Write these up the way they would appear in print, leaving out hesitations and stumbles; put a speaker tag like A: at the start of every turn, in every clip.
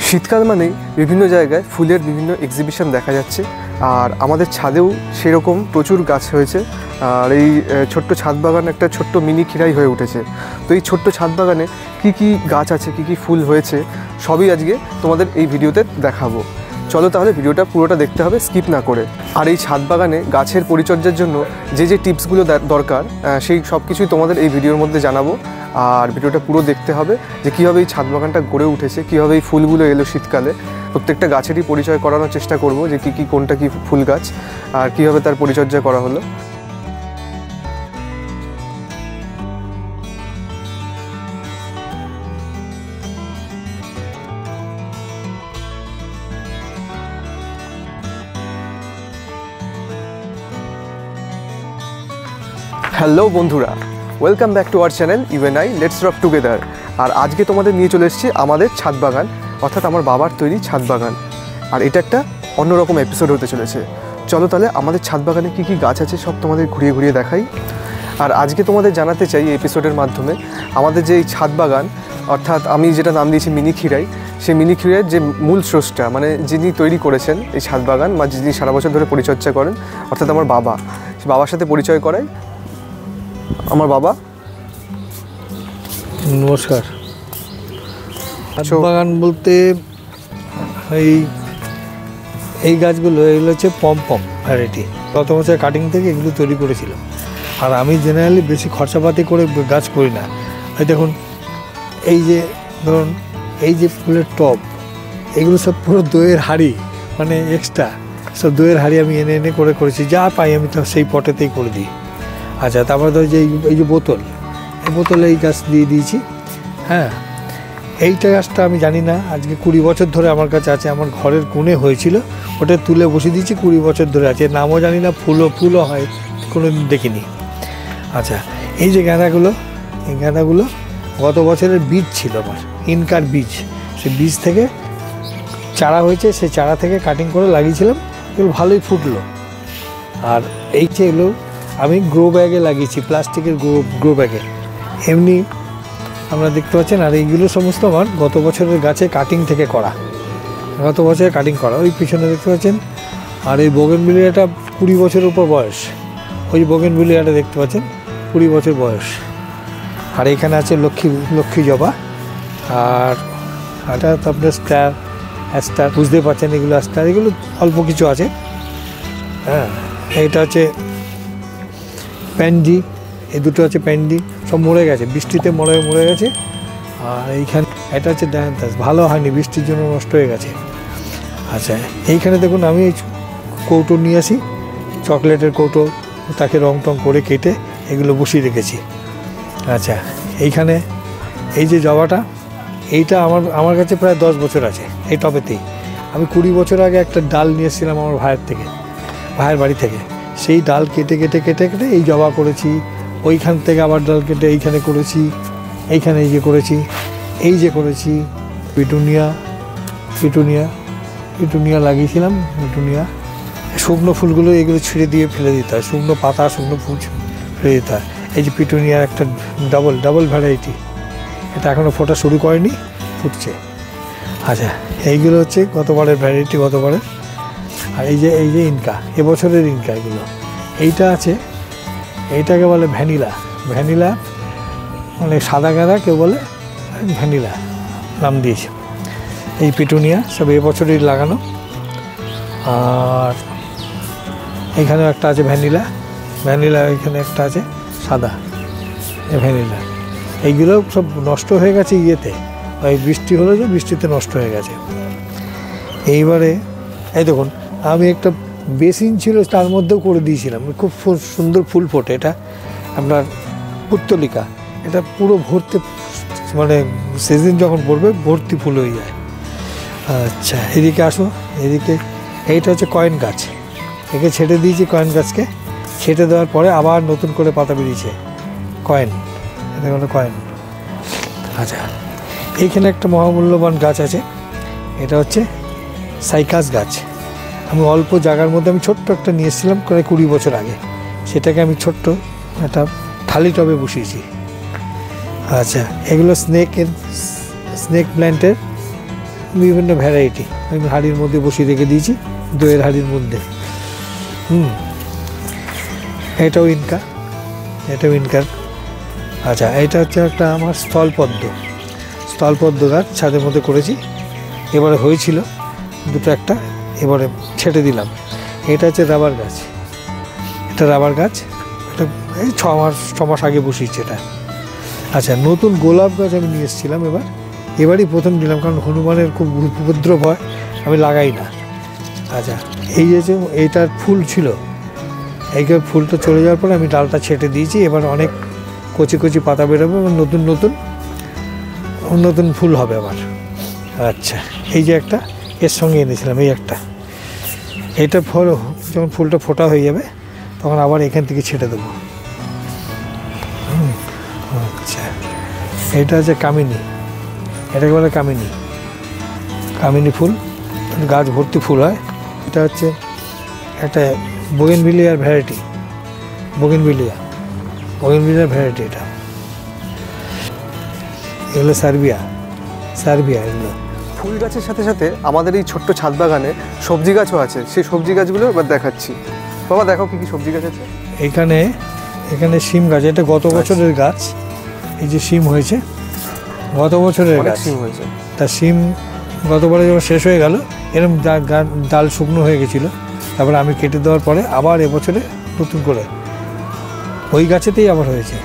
A: শীতকাল মানেই বিভিন্ন জায়গায় ফুলের বিভিন্ন এক্সিবিশন দেখা যাচ্ছে, আর আমাদের ছাদেও সেরকম প্রচুর গাছ হয়েছে। আর এই ছোট্ট ছাদ বাগান একটা ছোট্ট মিনি খিরাই হয়ে উঠেছে। তো এই ছোট্ট ছাদ বাগানে কী কী গাছ আছে, কী কী ফুল হয়েছে, সবই আজকে তোমাদের এই ভিডিওতে দেখাবো। চলো তাহলে ভিডিওটা পুরোটা দেখতে হবে, স্কিপ না করে। আর এই ছাদ বাগানে গাছের পরিচর্যার জন্য যে যে টিপসগুলো দরকার সেই সব কিছুই তোমাদের এই ভিডিওর মধ্যে জানাবো। আর ভিডিওটা পুরো দেখতে হবে যে কীভাবে এই ছাদ বাগানটা গড়ে উঠেছে, কীভাবে এই ফুলগুলো এলো শীতকালে। প্রত্যেকটা গাছেরই পরিচয় করানোর চেষ্টা করব যে কী কী কোনটা কী ফুল গাছ আর কীভাবে তার পরিচর্যা করা হলো। হ্যালো বন্ধুরা, welcome back to our channel UNI let's rock together. আর আজকে তোমাদের নিয়ে চলে এসেছি আমাদের ছাদ বাগান, অর্থাৎ আমার বাবার তৈরি ছাদ বাগান। আর এটা একটা অন্যরকম এপিসোড হতে চলেছে। চলো তাহলে আমাদের ছাদ বাগানে কী কী গাছ আছে সব তোমাদের ঘুরিয়ে ঘুরিয়ে দেখাই। আর আজকে তোমাদের জানাতে চাই এই এপিসোডের মাধ্যমে আমাদের যে এই ছাদ বাগান, অর্থাৎ আমি যেটা নাম দিয়েছি মিনি খিরাই, সেই মিনি খিরাইয়ের যে মূল স্রষ্টা, মানে যিনি তৈরি করেছেন এই ছাদ বাগান বা যিনি সারা বছর ধরে পরিচর্যা করেন, অর্থাৎ আমার বাবা। সে বাবার সাথে পরিচয় করাই। আমার বাবা,
B: নমস্কার। ছাদ বাগান বলতে এই গাছগুলো, এগুলো হচ্ছে পম ভ্যারাইটি। গত বছর কাটিং থেকে এগুলো তৈরি করেছিল। আর আমি জেনারেলি বেশি খরচাপাতি করে গাছ করি না। এই দেখুন, এই যে ধরুন এই যে ফুলের টব, এগুলো সব পুরো দইয়ের হাঁড়ি, মানে এক্সট্রা সব দইয়ের হাঁড়ি আমি এনে করেছি। যা পাই আমি তো সেই পটেতেই করে দিই। আচ্ছা, তারপরে ধর যে এই যে বোতল, এই বোতলে এই গাছ দিয়ে দিয়েছি। হ্যাঁ, এইটা গাছটা আমি জানি না, আজকে 20 বছর ধরে আমার কাছে আছে। আমার ঘরের কোণে হয়েছিল, ওটা তুলে বসিয়ে দিয়েছি, 20 বছর ধরে আছে। নামও জানি না, ফুলও হয় কোনো দিন দেখিনি। আচ্ছা, এই যে গাঁদাগুলো, এই গাঁদাগুলো গত বছরের বীজ ছিল আমার, ইনকার বীজ। সেই বীজ থেকে চারা হয়েছে, সেই চারা থেকে কাটিং করে লাগিয়েছিলাম, এগুলো ভালোই ফুটলো। আর এই যে এগুলো আমি গ্রো ব্যাগে লাগিয়েছি, প্লাস্টিকের গ্রো ব্যাগে, এমনি আপনারা দেখতে পাচ্ছেন। আর এইগুলো সমস্ত আমার গত বছরের গাছে কাটিং থেকে করা, ওই পিছনে দেখতে পাচ্ছেন। আর এই বোগেনভিলিয়াটা 20 বছরের উপর বয়স, ওই বোগেনভিলিয়াটা দেখতে পাচ্ছেন 20 বছর বয়স। আর এখানে আছে লক্ষ্মী জবা। আর এটা তো আপনার অ্যাস্টার, বুঝতে পারছেন এগুলো অ্যাস্টার, এগুলো অল্প কিছু আছে। হ্যাঁ, এইটা হচ্ছে প্যান্ডি, এই দুটো আছে প্যান্ডি, সব মরে গেছে, বৃষ্টিতে মরে গেছে। আর এইখানে এটা হচ্ছে ডায়ান্থাস, ভালো হয়নি, বৃষ্টির জন্য নষ্ট হয়ে গেছে। আচ্ছা, এইখানে দেখুন আমি এই কৌটো নিয়ে আসি, চকলেটের কৌটো, তাকে রং টং করে কেটে এগুলো বসিয়ে রেখেছি। আচ্ছা, এইখানে এই যে জবাটা, এইটা আমার কাছে প্রায় 10 বছর আছে এই টবেতেই। আমি 20 বছর আগে একটা ডাল নিয়ে এসেছিলাম আমার ভাইয়ের বাড়ি থেকে। সেই ডাল কেটে এই জবা করেছি। ওইখান থেকে আবার ডাল কেটে এইখানে করেছি, এইখানে এই যে করেছি পিটুনিয়া লাগিয়েছিলাম। শুকনো ফুলগুলো এগুলো ছিঁড়ে দিয়ে ফেলে দিতে হয়, শুকনো পাতা, শুকনো ফুল ফেলে দিতে হয়। এই যে পিটুনিয়ার একটা ডাবল ভ্যারাইটি, এটা এখনও ফোটা শুরু করেনি, ফুটছে। আচ্ছা, এইগুলো হচ্ছে গতবারের ভ্যারাইটি, গতবারের। আর এই যে ইনকা, এবছরের ইনকা এগুলো। এইটা আছে, এইটাকে বলে ভ্যানিলা, মানে সাদা গাঁদা কেউ বলে, ভ্যানিলা নাম দিয়েছে। এই পিটুনিয়া সব এবছরই লাগানো। আর এখানেও একটা আছে ভ্যানিলা, এখানে একটা আছে সাদা, ভ্যানিলা। এইগুলো সব নষ্ট হয়ে গেছে ইয়েতে, ওই বৃষ্টি হলো যে বৃষ্টিতে নষ্ট হয়ে গেছে। এইবারে এই দেখুন, আমি একটা বেসিন ছিল, তার মধ্যেও করে দিয়েছিলাম, খুব সুন্দর ফুল ফোটে। এটা আপনার পুত্তলিকা, এটা পুরো ভর্তি, মানে সিজন যখন পড়বে ভর্তি ফুল হয়ে যায়। আচ্ছা, এদিকে আসো, এদিকে এইটা হচ্ছে কয়েন গাছ, একে ছেটে দিয়েছি। কয়েন গাছকে ছেটে দেওয়ার পরে আবার নতুন করে পাতা বেরিয়েছে, কয়েন, এটা হলো কয়েন। আচ্ছা, এইখানে একটা মহামূল্যবান গাছ আছে, এটা হচ্ছে সাইকাস গাছ। আমি অল্প জায়গার মধ্যে আমি ছোট্ট একটা নিয়ে এসেছিলাম প্রায় 20 বছর আগে, সেটাকে আমি ছোট্ট একটা থালি টবে বসিয়েছি। আচ্ছা, এগুলো স্নেক প্ল্যান্টের বিভিন্ন ভ্যারাইটি আমি হাঁড়ির মধ্যে বসিয়ে রেখে দিয়েছি, দইয়ের হাঁড়ির মধ্যে। এটাও ইনকা, এটাও ইনকার। আচ্ছা, এটা হচ্ছে একটা আমার স্থলপদ্ম গাছ ছাদের মধ্যে করেছি, এবারে হয়েছিল দুটো একটা, এবারে ছেটে দিলাম। এটা হচ্ছে রাবার গাছ, এটা রাবার গাছ, এটা এই ছ মাস আগে বসিয়েছি এটা। আচ্ছা, নতুন গোলাপ গাছ আমি নিয়ে এসেছিলাম এবারই প্রথম দিলাম, কারণ হনুমানের খুব উপদ্রব হয়, আমি লাগাই না। আচ্ছা, এই যে এইটার ফুল ছিল, এইখানে ফুলটা চলে যাওয়ার পরে আমি ডালটা ছেটে দিয়েছি, এবার অনেক কচি কচি পাতা বেরোবে এবং নতুন নতুন নতুন ফুল হবে আবার। আচ্ছা, এই যে একটা এর সঙ্গে এনেছিলাম, এই একটা, এটা ফল যখন ফুলটা ফোটা হয়ে যাবে তখন আবার এখান থেকে ছেটে দেবো। আচ্ছা, এটা হচ্ছে কামিনী, এটাকে বলে কামিনী ফুল, গাছ ভর্তি ফুল হয়। এটা হচ্ছে একটা বোগেনভিলিয়ার ভ্যারাইটি, বোগেনভিলিয়ার ভ্যারাইটি। এটা এগুলো সার্বিয়া এগুলো।
A: ফুল গাছের সাথে সাথে আমাদের এই ছোট্ট ছাদ বাগানে সবজি গাছও আছে, সেই সবজি গাছগুলো এবার দেখাচ্ছি। বাবা দেখাও কী কী সবজি গাছ আছে।
B: এখানে শিম গাছ, এটা গত বছরের গাছ, এই যে শিম হয়েছে গত বছরের গাছ,
A: শিম হয়েছে।
B: তা শিম গতবারে যখন শেষ হয়ে গেল, এরকম ডাল শুকনো হয়ে গেছিলো, তারপরে আমি কেটে দেওয়ার পরে আবার এবছরে নতুন করে ওই গাছেতেই আবার হয়েছে।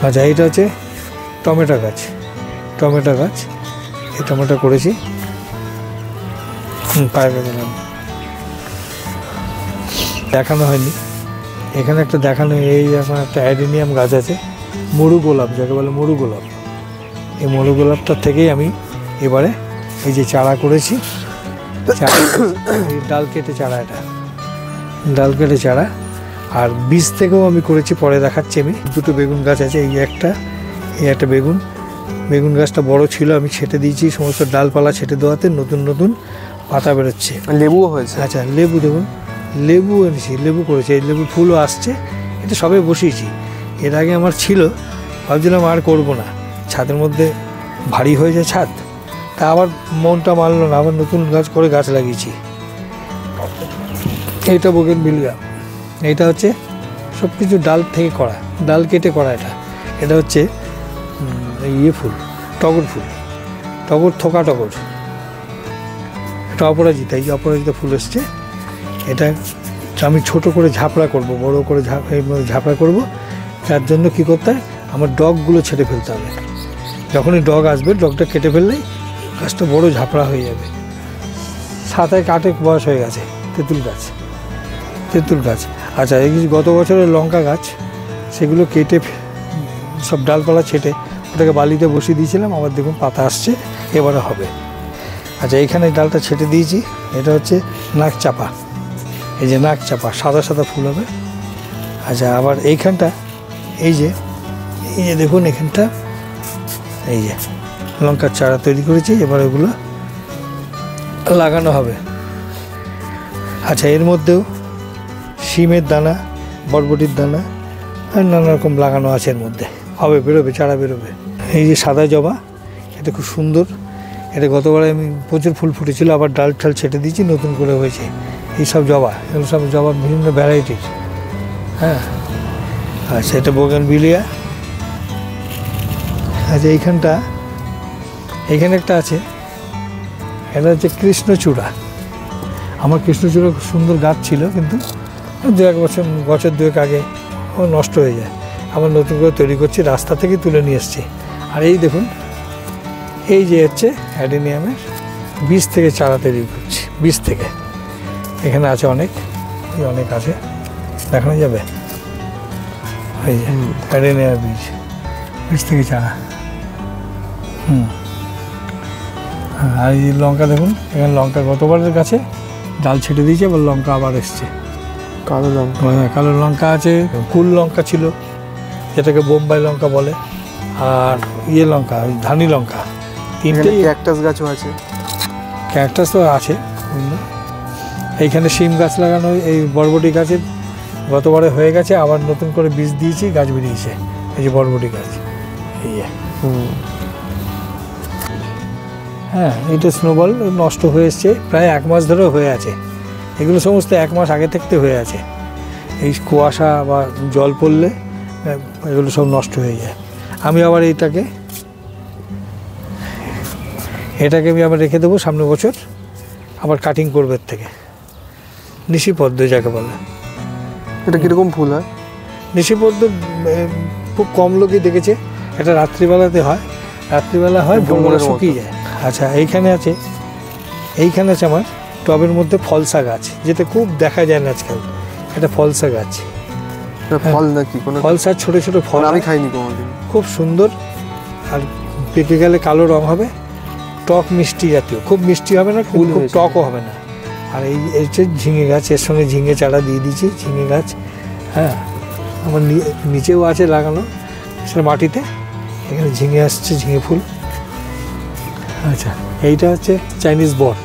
B: আচ্ছা, এটা হচ্ছে টমেটো গাছ, এই টমেটো করেছি, পায়ে দিলাম, দেখানো হয়নি এখানে, একটা দেখানো, এই এখন একটা অ্যাডেনিয়াম গাছ আছে, মরু গোলাপ যাকে বলে, মরু গোলাপ। এই মরু গোলাপটার থেকেই আমি এবারে এই যে চারা করেছি, ডাল কেটে চারা, এটা ডাল কেটে চারা, আর বীজ থেকেও আমি করেছি, পরে দেখাচ্ছি আমি। দুটো বেগুন গাছ আছে, এই একটা বেগুন গাছটা বড় ছিল, আমি ছেটে দিয়েছি, সমস্ত ডালপালা ছেটে দেওয়াতে নতুন নতুন পাতা বেরোচ্ছে।
A: লেবুও হয়েছে।
B: আচ্ছা, লেবু দেখুন, লেবু এনেছি, লেবু করেছি, এই লেবু ফুলও আসছে, এটা সবে বসিয়েছি। এর আগে আমার ছিল, ভাবছিলাম আর করব না, ছাদের মধ্যে ভারী হয়ে যায় ছাদ, তা আবার মনটা মানলো না, আবার নতুন গাছ লাগিয়েছি। এইটা বোগেনভিলিয়া, এইটা হচ্ছে সব কিছু ডাল থেকে করা, ডাল কেটে করা। এটা হচ্ছে ফুল, টগর থোকা টগর, এটা অপরাজিতা, এই অপরাজিতা ফুল এসছে। এটা আমি ছোট করে ঝাপড়া করব, বড় করে ঝাপড়া করব, তার জন্য কি করতে হয়, আমার ডগগুলো ছেড়ে ফেলতে হবে। যখনই ডগ আসবে, ডগটা কেটে ফেললেই গাছটা বড় ঝাপড়া হয়ে যাবে। 7-8 বয়স হয়ে গেছে। তেঁতুল গাছ। আচ্ছা, এই গত বছরের লঙ্কা গাছ, সেগুলো কেটে সব ডালপালা ছেটে ওটাকে বালিতে বসিয়ে দিয়েছিলাম, আবার দেখুন পাতা আসছে, এবারে হবে। আচ্ছা, এইখানে ডালটা ছেটে দিয়েছি, এটা হচ্ছে নাক চাপা, এই যে নাক চাপা, সাদা ফুল হবে। আচ্ছা, আবার এইখানটা এই যে দেখুন, এখানটা এই যে লঙ্কার চারা তৈরি করেছি, এবার ওগুলো লাগানো হবে। আচ্ছা, এর মধ্যেও শিমের দানা, বরবটির দানা আর নানা রকম লাগানো আছে, এর মধ্যে হবে, বেরোবে, চারা বেরোবে। এই যে সাদা জবা, এটা খুব সুন্দর, এটা গতবারে আমি প্রচুর ফুল ফুটেছিল, আবার ডাল ছেটে দিয়েছি, নতুন করে হয়েছে। এই সব জবা, এগুলো সব জবা বিভিন্ন ভ্যারাইটির। হ্যাঁ, আচ্ছা, এটা বোগেনভিলিয়া। আচ্ছা, এইখানে একটা আছে, এটা হচ্ছে কৃষ্ণচূড়া। আমার কৃষ্ণচূড়া খুব সুন্দর গাছ ছিল, কিন্তু 2-1 বছর 2 আগে ও নষ্ট হয়ে যায়, আবার নতুন করে তৈরি করছি, রাস্তা থেকে তুলে নিয়ে এসছি। আর এই দেখুন, এই যে হচ্ছে অ্যাডেনিয়ামের বীজ থেকে চারা তৈরি করছি, বীজ থেকে। এখানে আছে অনেক আছে, দেখানো যাবে, এই যে অ্যাডেনিয়ামের বীজ থেকে চারা। আর এই লঙ্কা দেখুন, এখানে লঙ্কা গতবারের গাছে ডাল ছেটে দিয়েছে, এবার লঙ্কা আবার এসছে, কালো লঙ্কা আছে, কুল লঙ্কা ছিল, যেটাকে বোম্বাই লঙ্কা বলে, আর লঙ্কা, ধানি লঙ্কা, 3টে।
A: ক্যাকটাস গাছও আছে,
B: ক্যাকটাস তো আছে। এইখানে শিম গাছ লাগানো, এই বরবটি গাছের গতবারে হয়ে গেছে, আবার নতুন করে বীজ দিয়েছি, গাছ বেরিয়েছে, এই যে বরবটি গাছ। হ্যাঁ, এটা স্নোবল নষ্ট হয়ে এসছে, প্রায় 1 মাস ধরে হয়ে আছে। এগুলো সমস্ত 1 মাস আগে থাকতে হয়ে আছে। এই কুয়াশা বা জল পড়লে এগুলো সব নষ্ট হয়ে যায়। আমি আবার এটাকে আমি আবার রেখে দেবো, সামনের বছর আবার কাটিং করবে এর থেকে। নিশিপদ্ম যাকে বলে।
A: এটা কীরকম ফুল হয়?
B: নিশিপদ্ম খুব কম লোকই দেখেছে। এটা রাত্রিবেলাতে হয়, রাত্রিবেলা হয়, ভোরবেলা শুকিয়ে যায়। আচ্ছা, এইখানে আছে আমার টবের মধ্যে ফলসা গাছ, যেটা খুব দেখা যায় না আজকাল। এটা ফলসা গাছ।
A: ফল নাকি?
B: ফলসা ছোট ছোট ফল,
A: আমি খাইনি কোনোদিন।
B: খুব সুন্দর, আর পেকে গেলে কালো রং হবে, টক মিষ্টি জাতীয়। খুব মিষ্টি হবে না, খুব টকও হবে না। আর এই হচ্ছে ঝিঙে গাছ, এর সঙ্গে ঝিঙে চারা দিয়ে দিচ্ছি, ঝিঙে গাছ। হ্যাঁ, আমার নিচেও আছে লাগানো সেটা মাটিতে। এখানে ঝিঙে আসছে, ঝিঙে ফুল। আচ্ছা, এইটা হচ্ছে চাইনিজ বট।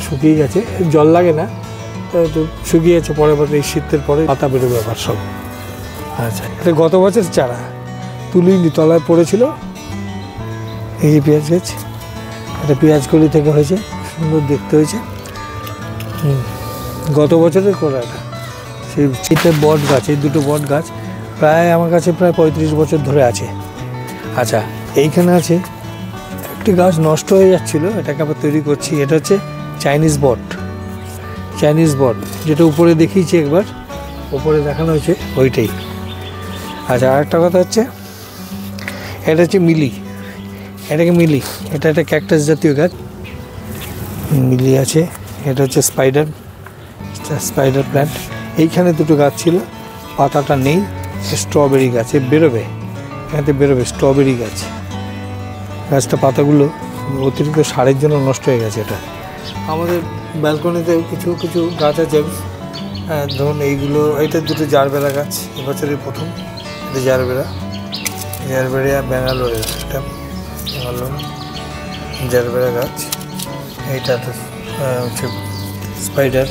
B: শুকিয়ে গেছে, জল লাগে না তো, শুকিয়ে গেছে। পরে এই শীতের পরে পাতা বেরোবে আবার সব। আচ্ছা, এটা গত বছর চারা, তুলিনি, তলায় পড়েছিল। এই যে পেঁয়াজ গাছ, এটা পেঁয়াজ কলি থেকে হয়েছে, সুন্দর দেখতে হয়েছে। গত বছরের করা এটা। সেই বট গাছ, এই দুটো বট গাছ প্রায় আমার কাছে প্রায় 35 বছর ধরে আছে। আচ্ছা, এইখানে আছে একটি গাছ নষ্ট হয়ে যাচ্ছিলো, এটাকে আবার তৈরি করছি। এটা হচ্ছে চাইনিজ বট, যেটা উপরে দেখিয়েছি একবার, উপরে দেখানো হয়েছে ওইটাই। আচ্ছা, আরেকটা কথা হচ্ছে, এটা হচ্ছে মিলি। এটা একটা ক্যাকটাস জাতীয় গাছ, মিলি আছে। এটা হচ্ছে স্পাইডার প্ল্যান্ট। এইখানে দুটো গাছ ছিল, পাতাটা নেই। স্ট্রবেরি গাছ, বেরোবে স্ট্রবেরি গাছ। গাছটা পাতাগুলো অতিরিক্ত সারের জন্য নষ্ট হয়ে গেছে। এটা আমাদের ব্যালকনিতে কিছু গাছ আছে। ধরুন এইগুলো, এইটা দুটো জারবেরা গাছ, এবছরের প্রথম। এটা জারবেরা ব্যাঙ্গালোরের, এটা জারবেরা গাছ। এইটা হচ্ছে স্পাইডার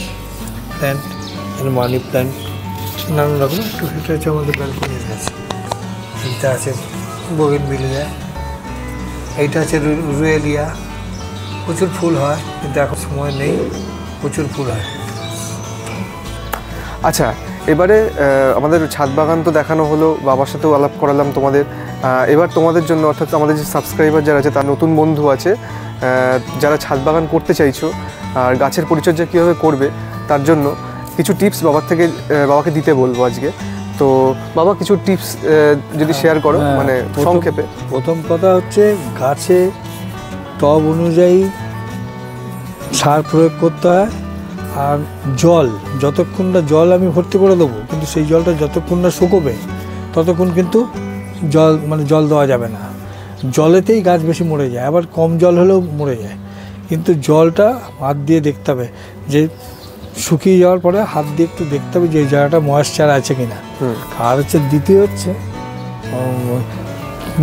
B: প্ল্যান্ট, মানি প্ল্যান্ট, নানান রকম। এটা হচ্ছে আমাদের ব্যালকনির গাছ। এইটা আছে বোগেনভিলিয়া, এইটা আছে রুয়েলিয়া। প্রচুর ফুল হয়, কিন্তু এখন সময় নেই, প্রচুর ফুল হয়।
A: আচ্ছা, এবারে আমাদের ছাদ বাগান তো দেখানো হলো, বাবার সাথেও আলাপ করালাম তোমাদের। এবার তোমাদের জন্য, অর্থাৎ আমাদের যে সাবস্ক্রাইবার যারা আছে, তার নতুন বন্ধু আছে, যারা ছাদ বাগান করতে চাইছো আর গাছের পরিচর্যা কীভাবে করবে, তার জন্য কিছু টিপস বাবাকে দিতে বলবো আজকে। তো বাবা, কিছু টিপস যদি শেয়ার করো, মানে সংক্ষেপে।
B: প্রথম কথা হচ্ছে, গাছে টব অনুযায়ী সার প্রয়োগ করতে হয়। আর যতক্ষণ না জল আমি ভর্তি করে দেবো, কিন্তু সেই জলটা যতক্ষণ না শুকোবে ততক্ষণ কিন্তু জল দেওয়া যাবে না। জলেতেই গাছ বেশি মরে যায়, আবার কম জল হলেও মরে যায়। কিন্তু জলটা হাত দিয়ে দেখতে হবে, যে শুকিয়ে যাওয়ার পরে হাত দিয়ে একটু দেখতে হবে যে এই জায়গাটা ময়েশ্চার আছে কিনা। আর হচ্ছে দ্বিতীয় হচ্ছে,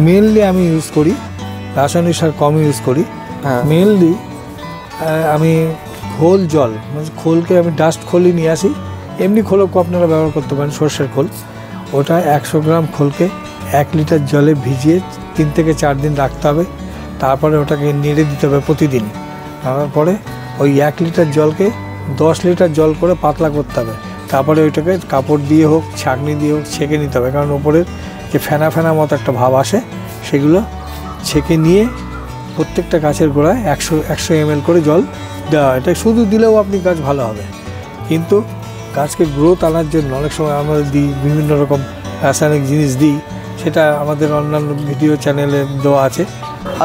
B: মেনলি আমি ইউজ করি রাসায়নিক সার, কম ইউজ করি। মেনলি আমি খোলকে আমি ডাস্ট খোলই নিয়ে আসি। এমনি খোলও আপনারা ব্যবহার করতে পারেন, সর্ষের খোল। ওটা 100 গ্রাম খোলকে 1 লিটার জলে ভিজিয়ে 3 থেকে 4 দিন রাখতে হবে। তারপরে ওটাকে নেড়ে দিতে হবে প্রতিদিন। তারপরে ওই 1 লিটার জলকে 10 লিটার জল করে পাতলা করতে হবে। তারপরে ওইটাকে কাপড় দিয়ে হোক, ছাঁকনি দিয়ে হোক ছেঁকে নিতে হবে, কারণ ওপরের যে ফেনা মতো একটা ভাব আসে, সেগুলো ছেঁকে নিয়ে প্রত্যেকটা গাছের গোড়ায় 100 ml করে জল দেওয়া। এটা শুধু দিলেও আপনি গাছ ভালো হবে, কিন্তু গাছকে গ্রোথ আনার জন্য অনেক সময় আমরা দিই, বিভিন্ন রকম রাসায়নিক জিনিস দিই, সেটা আমাদের অন্যান্য ভিডিও চ্যানেলে দেওয়া আছে।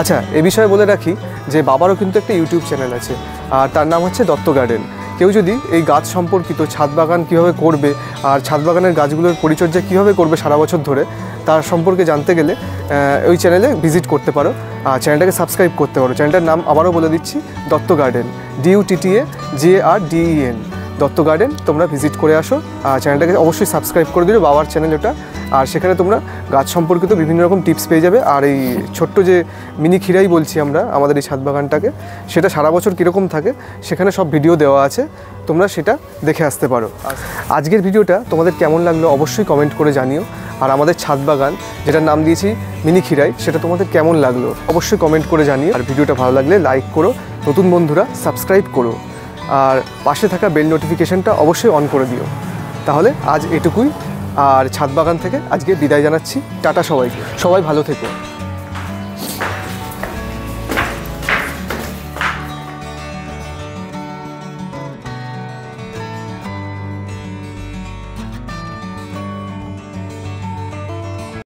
A: আচ্ছা, এ বিষয়ে বলে রাখি যে বাবারও কিন্তু একটা ইউটিউব চ্যানেল আছে, আর তার নাম হচ্ছে দত্ত গার্ডেন। কেউ যদি এই গাছ সম্পর্কিত, ছাদ বাগান কীভাবে করবে আর ছাদ বাগানের গাছগুলোর পরিচর্যা কীভাবে করবে সারা বছর ধরে, তার সম্পর্কে জানতে গেলে ওই চ্যানেলে ভিজিট করতে পারো, আর চ্যানেলটাকে সাবস্ক্রাইব করতে পারো। চ্যানেলটার নাম আবারও বলে দিচ্ছি, Dutta garden, DUTTAGARDEN, Dutta garden. তোমরা ভিজিট করে আসো, আর চ্যানেলটাকে অবশ্যই সাবস্ক্রাইব করে দিও, বাবার চ্যানেল ওটা। আর সেখানে তোমরা গাছ সম্পর্কিত বিভিন্ন রকম টিপস পেয়ে যাবে। আর এই ছোট্ট যে মিনি খিরাই বলছি আমরা আমাদের এই ছাদ বাগানটাকে, সেটা সারা বছর কীরকম থাকে সেখানে সব ভিডিও দেওয়া আছে, তোমরা সেটা দেখে আসতে পারো। আজকের ভিডিওটা তোমাদের কেমন লাগলো অবশ্যই কমেন্ট করে জানিও। আর আমাদের ছাদ বাগান, যেটার নাম দিয়েছি মিনি খিরাই, সেটা তোমাদের কেমন লাগলো অবশ্যই কমেন্ট করে জানিও। আর ভিডিওটা ভালো লাগলে লাইক করো, নতুন বন্ধুরা সাবস্ক্রাইব করো, আর পাশে থাকা বেল নোটিফিকেশনটা অবশ্যই অন করে দিও। তাহলে আজ এটুকুই, আর ছাদ বাগান থেকে আজকে বিদায় জানাচ্ছি। টাটা সবাইকে, সবাই ভালো থেকো।